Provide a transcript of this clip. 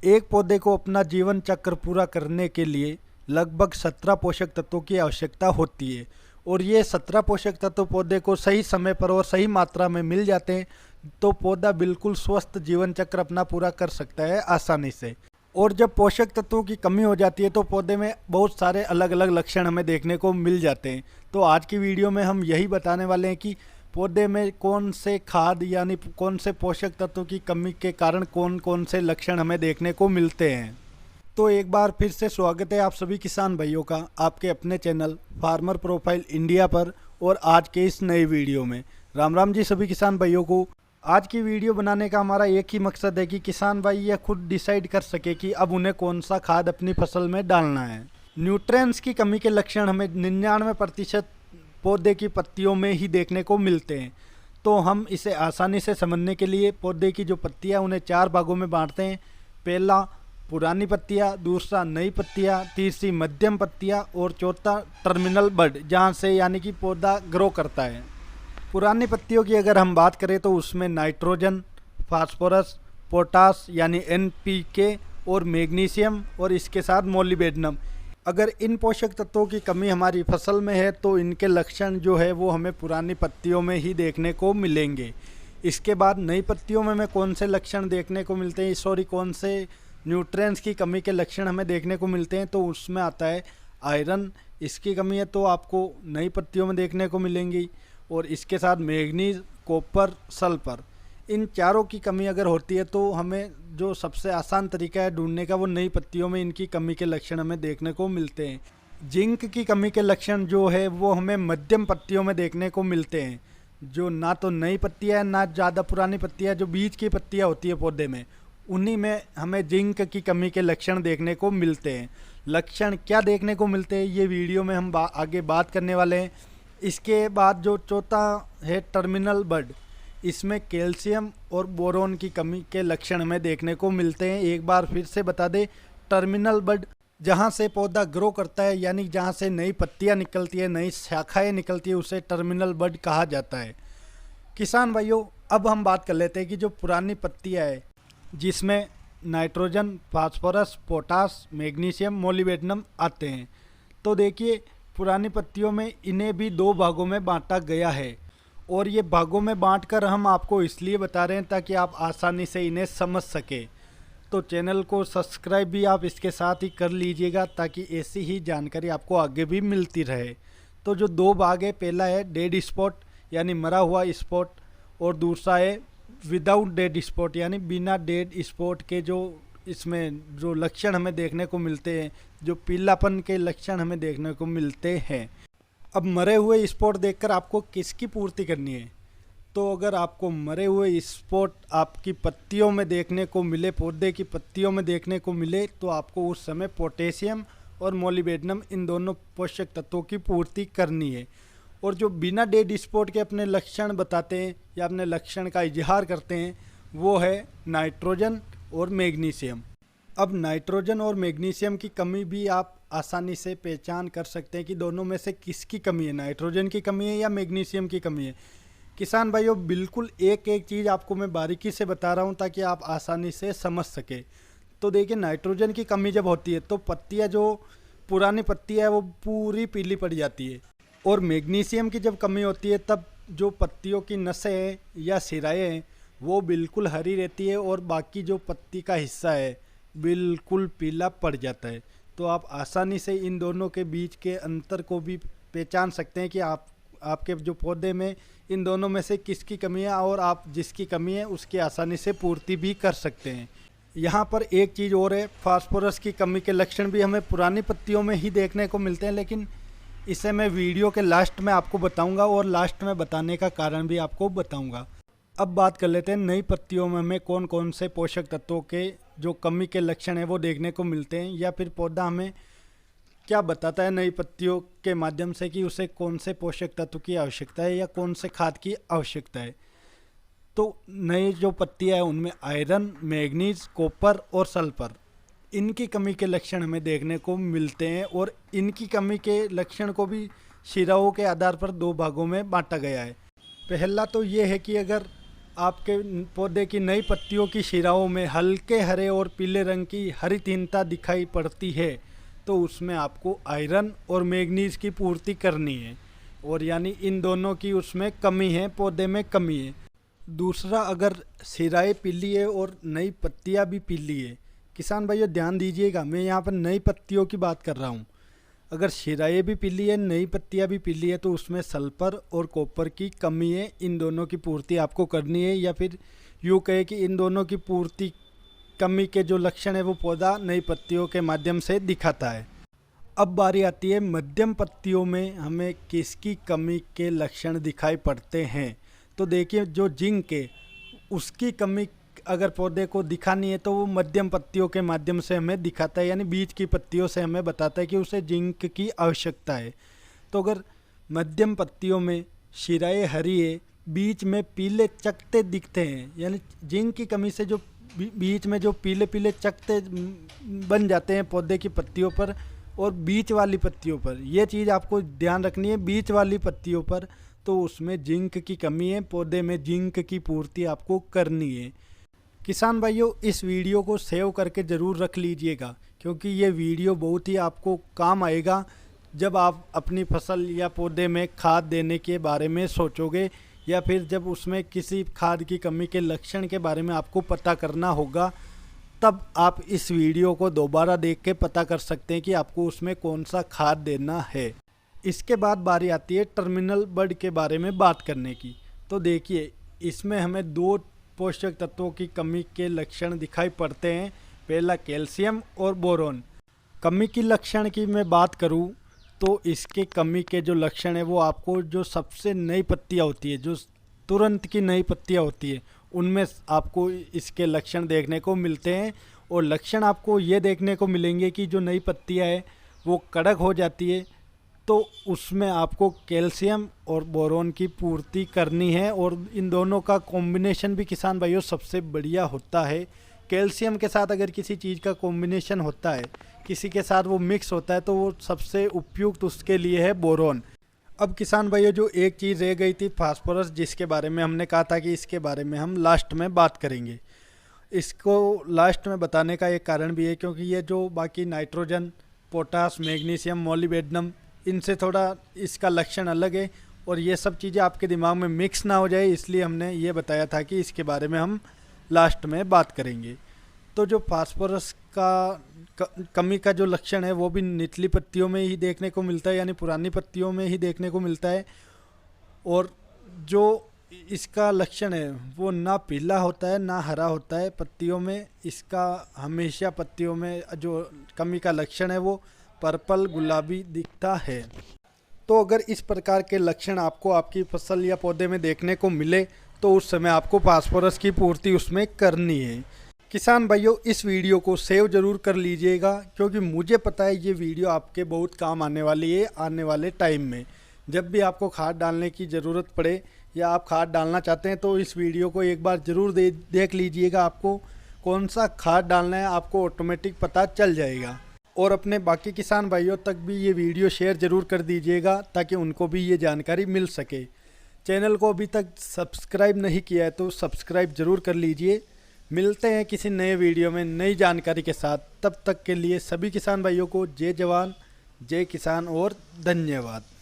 एक पौधे को अपना जीवन चक्र पूरा करने के लिए लगभग 17 पोषक तत्वों की आवश्यकता होती है और ये 17 पोषक तत्व पौधे को सही समय पर और सही मात्रा में मिल जाते हैं तो पौधा बिल्कुल स्वस्थ जीवन चक्र अपना पूरा कर सकता है आसानी से। और जब पोषक तत्वों की कमी हो जाती है तो पौधे में बहुत सारे अलग अलग लक्षण हमें देखने को मिल जाते हैं। तो आज की वीडियो में हम यही बताने वाले हैं कि पौधे में कौन से खाद यानी कौन से पोषक तत्वों की कमी के कारण कौन कौन से लक्षण हमें देखने को मिलते हैं। तो एक बार फिर से स्वागत है आप सभी किसान भाइयों का आपके अपने चैनल फार्मर प्रोफाइल इंडिया पर और आज के इस नए वीडियो में। राम राम जी सभी किसान भाइयों को। आज की वीडियो बनाने का हमारा एक ही मकसद है कि किसान भाई यह खुद डिसाइड कर सके कि अब उन्हें कौन सा खाद अपनी फसल में डालना है। न्यूट्रिएंट्स की कमी के लक्षण हमें 99% पौधे की पत्तियों में ही देखने को मिलते हैं। तो हम इसे आसानी से समझने के लिए पौधे की जो पत्तियां उन्हें 4 भागों में बांटते हैं। पहला पुरानी पत्तियां, दूसरा नई पत्तियां, तीसरी मध्यम पत्तियां और चौथा टर्मिनल बड जहां से यानी कि पौधा ग्रो करता है। पुरानी पत्तियों की अगर हम बात करें तो उसमें नाइट्रोजन, फास्फोरस, पोटास यानी NPK और मैग्नीशियम और इसके साथ मोलिबेडनम। अगर इन पोषक तत्वों की कमी हमारी फसल में है तो इनके लक्षण जो है वो हमें पुरानी पत्तियों में ही देखने को मिलेंगे। इसके बाद नई पत्तियों में हमें कौन से लक्षण देखने को मिलते हैं, कौन से न्यूट्रिएंट्स की कमी के लक्षण हमें देखने को मिलते हैं, तो उसमें आता है आयरन। इसकी कमी है तो आपको नई पत्तियों में देखने को मिलेंगी और इसके साथ मैग्नीज, कॉपर, सल्फर। इन चारों की कमी अगर होती है तो हमें जो सबसे आसान तरीका है ढूंढने का वो नई पत्तियों में इनकी कमी के लक्षण हमें देखने को मिलते हैं। जिंक की कमी के लक्षण जो है वो हमें मध्यम पत्तियों में देखने को मिलते हैं, जो ना तो नई पत्तियां हैं ना ज़्यादा पुरानी पत्तियां, जो बीच की पत्तियां होती है पौधे में, उन्हीं में हमें जिंक की कमी के लक्षण देखने को मिलते हैं। लक्षण क्या देखने को मिलते हैं ये वीडियो में हम आगे बात करने वाले हैं। इसके बाद जो चौथा है टर्मिनल बड, इसमें कैल्शियम और बोरोन की कमी के लक्षण हमें देखने को मिलते हैं। एक बार फिर से बता दें, टर्मिनल बड जहां से पौधा ग्रो करता है यानी जहां से नई पत्तियां निकलती है, नई शाखाएं निकलती है, उसे टर्मिनल बड कहा जाता है। किसान भाइयों अब हम बात कर लेते हैं कि जो पुरानी पत्तियां है जिसमें nitrogen, phosphorus, potash, magnesium, molybdenum आते हैं। तो देखिए पुरानी पत्तियों में इन्हें भी 2 भागों में बांटा गया है और ये भागों में बांटकर हम आपको इसलिए बता रहे हैं ताकि आप आसानी से इन्हें समझ सके। तो चैनल को सब्सक्राइब भी आप इसके साथ ही कर लीजिएगा ताकि ऐसी ही जानकारी आपको आगे भी मिलती रहे। तो जो 2 भाग है, पहला है डेड स्पॉट यानी मरा हुआ स्पॉट और दूसरा है विदाउट डेड स्पॉट यानी बिना डेड स्पॉट के। जो इसमें जो लक्षण हमें देखने को मिलते हैं, जो पीलापन के लक्षण हमें देखने को मिलते हैं। अब मरे हुए स्पॉट देखकर आपको किसकी पूर्ति करनी है, तो अगर आपको मरे हुए स्पॉट आपकी पत्तियों में देखने को मिले, पौधे की पत्तियों में देखने को मिले, तो आपको उस समय पोटेशियम और मोलिबेडनम इन दोनों पोषक तत्वों की पूर्ति करनी है। और जो बिना डेड स्पॉट के अपने लक्षण बताते हैं या अपने लक्षण का इजहार करते हैं वो है नाइट्रोजन और मैग्नीशियम। अब नाइट्रोजन और मैग्नीशियम की कमी भी आप आसानी से पहचान कर सकते हैं कि दोनों में से किसकी कमी है, नाइट्रोजन की कमी है या मैग्नीशियम की कमी है। किसान भाइयों बिल्कुल एक एक चीज़ आपको मैं बारीकी से बता रहा हूं ताकि आप आसानी से समझ सके। तो देखिए नाइट्रोजन की कमी जब होती है तो पत्तियां, जो पुरानी पत्तियां है वो पूरी पीली पड़ जाती है। और मैग्नीशियम की जब कमी होती है तब जो पत्तियों की नसें हैं या सिराएँ हैं वो बिल्कुल हरी रहती है और बाकी जो पत्ती का हिस्सा है बिल्कुल पीला पड़ जाता है। तो आप आसानी से इन दोनों के बीच के अंतर को भी पहचान सकते हैं कि आपके जो पौधे में इन दोनों में से किसकी कमी है और आप जिसकी कमी है उसकी आसानी से पूर्ति भी कर सकते हैं। यहाँ पर एक चीज़ और है, फास्फोरस की कमी के लक्षण भी हमें पुरानी पत्तियों में ही देखने को मिलते हैं, लेकिन इसे मैं वीडियो के लास्ट में आपको बताऊंगा और लास्ट में बताने का कारण भी आपको बताऊंगा। अब बात कर लेते हैं नई पत्तियों में हमें कौन कौन से पोषक तत्वों के जो कमी के लक्षण है वो देखने को मिलते हैं, या फिर पौधा हमें क्या बताता है नई पत्तियों के माध्यम से कि उसे कौन से पोषक तत्व की आवश्यकता है या कौन से खाद की आवश्यकता है। तो नई जो पत्तियां हैं उनमें आयरन, मैग्नीज, कॉपर और सल्फर, इनकी कमी के लक्षण हमें देखने को मिलते हैं और इनकी कमी के लक्षण को भी शिराओं के आधार पर 2 भागों में बांटा गया है। पहला तो ये है कि अगर आपके पौधे की नई पत्तियों की शिराओं में हल्के हरे और पीले रंग की हरितीनता दिखाई पड़ती है, तो उसमें आपको आयरन और मैग्नीज की पूर्ति करनी है, और यानी इन दोनों की उसमें कमी है, पौधे में कमी है। दूसरा, अगर सिराएँ पीली है और नई पत्तियां भी पीली है, किसान भाइयों ध्यान दीजिएगा, मैं यहाँ पर नई पत्तियों की बात कर रहा हूँ। अगर शिराएँ भी पीली है, नई पत्तियां भी पीली है, तो उसमें सल्फर और कॉपर की कमी है। इन दोनों की पूर्ति आपको करनी है, या फिर यूँ कहे कि इन दोनों की पूर्ति कमी के जो लक्षण है वो पौधा नई पत्तियों के माध्यम से दिखाता है। अब बारी आती है मध्यम पत्तियों में हमें किसकी कमी के लक्षण दिखाई पड़ते हैं। तो देखिए, जो जिंक है उसकी कमी अगर पौधे को दिखानी है तो वो मध्यम पत्तियों के माध्यम से हमें दिखाता है, यानी बीच की पत्तियों से हमें बताता है कि उसे जिंक की आवश्यकता है। तो अगर मध्यम पत्तियों में शिराएँ हरी है, बीच में पीले चकते दिखते हैं, यानी जिंक की कमी से जो बीच में जो पीले पीले चकते बन जाते हैं पौधे की पत्तियों पर और बीच वाली पत्तियों पर, यह चीज़ आपको ध्यान रखनी है। बीच वाली पत्तियों पर तो उसमें जिंक की कमी है, पौधे में जिंक की पूर्ति आपको करनी है। किसान भाइयों, इस वीडियो को सेव करके ज़रूर रख लीजिएगा, क्योंकि ये वीडियो बहुत ही आपको काम आएगा जब आप अपनी फसल या पौधे में खाद देने के बारे में सोचोगे, या फिर जब उसमें किसी खाद की कमी के लक्षण के बारे में आपको पता करना होगा, तब आप इस वीडियो को दोबारा देख के पता कर सकते हैं कि आपको उसमें कौन सा खाद देना है। इसके बाद बारी आती है टर्मिनल बड के बारे में बात करने की। तो देखिए, इसमें हमें दो पोषक तत्वों की कमी के लक्षण दिखाई पड़ते हैं। पहला कैल्शियम और बोरोन। कमी की लक्षण की मैं बात करूं तो इसके कमी के जो लक्षण है वो आपको जो सबसे नई पत्तियां होती है, जो तुरंत की नई पत्तियां होती है, उनमें आपको इसके लक्षण देखने को मिलते हैं। और लक्षण आपको ये देखने को मिलेंगे कि जो नई पत्तियां है वो कड़क हो जाती है, तो उसमें आपको कैल्शियम और बोरोन की पूर्ति करनी है। और इन दोनों का कॉम्बिनेशन भी किसान भाइयों सबसे बढ़िया होता है। कैल्शियम के साथ अगर किसी चीज़ का कॉम्बिनेशन होता है, किसी के साथ वो मिक्स होता है, तो वो सबसे उपयुक्त उसके लिए है बोरोन। अब किसान भाइयों, जो एक चीज़ रह गई थी फास्फोरस, जिसके बारे में हमने कहा था कि इसके बारे में हम लास्ट में बात करेंगे। इसको लास्ट में बताने का एक कारण भी है, क्योंकि ये जो बाकी नाइट्रोजन, पोटास, मैग्नीशियम, मोलिब्डेनम, इनसे थोड़ा इसका लक्षण अलग है, और ये सब चीज़ें आपके दिमाग में मिक्स ना हो जाए, इसलिए हमने ये बताया था कि इसके बारे में हम लास्ट में बात करेंगे। तो जो फास्फोरस का कमी का जो लक्षण है वो भी निचली पत्तियों में ही देखने को मिलता है, यानी पुरानी पत्तियों में ही देखने को मिलता है। और जो इसका लक्षण है वो ना पीला होता है ना हरा होता है पत्तियों में। इसका हमेशा पत्तियों में जो कमी का लक्षण है वो पर्पल गुलाबी दिखता है। तो अगर इस प्रकार के लक्षण आपको आपकी फसल या पौधे में देखने को मिले तो उस समय आपको फास्फोरस की पूर्ति उसमें करनी है। किसान भाइयों, इस वीडियो को सेव ज़रूर कर लीजिएगा, क्योंकि मुझे पता है ये वीडियो आपके बहुत काम आने वाली है आने वाले टाइम में। जब भी आपको खाद डालने की ज़रूरत पड़े या आप खाद डालना चाहते हैं तो इस वीडियो को एक बार ज़रूर देख लीजिएगा। आपको कौन सा खाद डालना है आपको ऑटोमेटिक पता चल जाएगा। और अपने बाकी किसान भाइयों तक भी ये वीडियो शेयर ज़रूर कर दीजिएगा, ताकि उनको भी ये जानकारी मिल सके। चैनल को अभी तक सब्सक्राइब नहीं किया है तो सब्सक्राइब ज़रूर कर लीजिए। मिलते हैं किसी नए वीडियो में नई जानकारी के साथ। तब तक के लिए सभी किसान भाइयों को जय जवान, जय किसान और धन्यवाद।